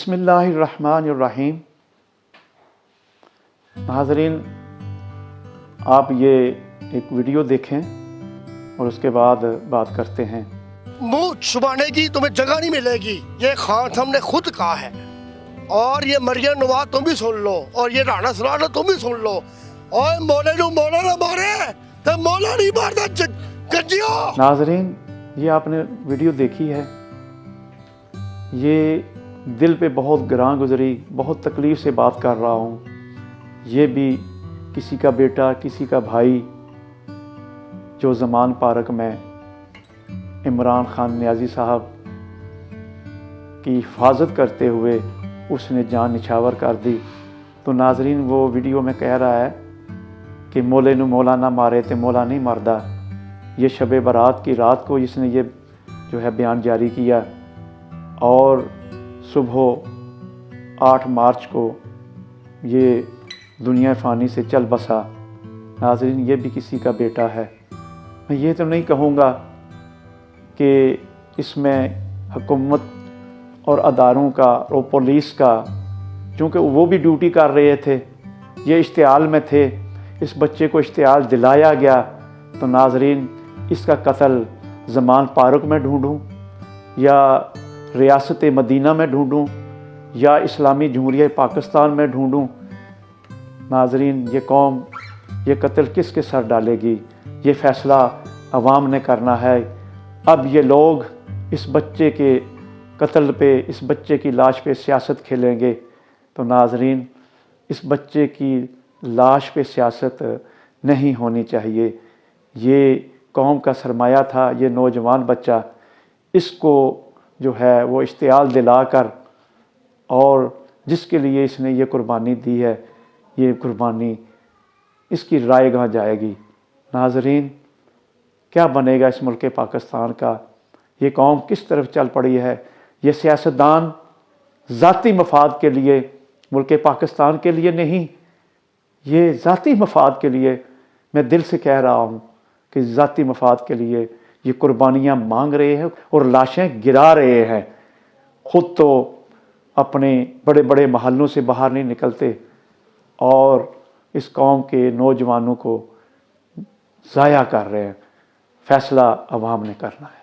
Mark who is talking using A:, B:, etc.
A: बिस्मिल्लाहिर्रहमानिर्रहीम। नाज़रीन, आप ये एक वीडियो देखें और उसके बाद बात करते हैं।
B: मुंह छुपाने की तुम्हें जगह नहीं मिलेगी, ये खान साहब ने खुद कहा है। और ये मरियम नवाज तुम भी सुन लो, और ये राणा सरार तुम भी सुन लो। और मौले नू मौला ना मारे तो मौला नहीं मारता गंजियो।
A: नाज़रीन, ये आपने वीडियो देखी है, ये दिल पे बहुत ग्रां गुजरी, बहुत तकलीफ़ से बात कर रहा हूँ। ये भी किसी का बेटा, किसी का भाई, जो ज़मान पार्क में इमरान खान नियाज़ी साहब की हिफाजत करते हुए उसने जान निछावर कर दी। तो नाज़रीन, वो वीडियो में कह रहा है कि मौले नू मौला ना मारे तो मौला नहीं मरदा। ये शब बारात की रात को इसने ये जो है बयान जारी किया, और सुबह 8 मार्च को ये दुनिया फ़ानी से चल बसा। नाज़रीन, ये भी किसी का बेटा है। मैं ये तो नहीं कहूँगा कि इसमें हुकूमत और अदारों का और पुलिस का, चूँकि वो भी ड्यूटी कर रहे थे, ये इश्तियाल में थे, इस बच्चे को इश्तियाल दिलाया गया। तो नाज़रीन, इसका कत्ल ज़मान पार्क में ढूँढूँ या रियासत मदीना में ढूँढूँ या इस्लामी जमहूरिया पाकिस्तान में ढूँढूँ, नाज़रीन, ये कौम ये कत्ल किसके सर डालेगी? ये फ़ैसला अवाम ने करना है। अब ये लोग इस बच्चे के कत्ल पे, इस बच्चे की लाश पे सियासत खेलेंगे। तो नाज़रीन, इस बच्चे की लाश पे सियासत नहीं होनी चाहिए। ये कौम का सरमाया था, ये नौजवान बच्चा, इसको जो है वो इश्तियाल दिलाकर, और जिसके लिए इसने ये कुर्बानी दी है, ये कुर्बानी इसकी रायगाह जाएगी। नाज़रीन, क्या बनेगा इस मुल्क पाकिस्तान का? ये कौम किस तरफ चल पड़ी है? ये सियासतदान ज़ाती मफाद के लिए, मुल्क पाकिस्तान के लिए नहीं, ये ज़ाती मफाद के लिए, मैं दिल से कह रहा हूँ कि ज़ाती मफाद के लिए ये कुर्बानियाँ मांग रहे हैं और लाशें गिरा रहे हैं। ख़ुद तो अपने बड़े बड़े महलों से बाहर नहीं निकलते, और इस कौम के नौजवानों को ज़ाया कर रहे हैं। फ़ैसला अवाम ने करना है।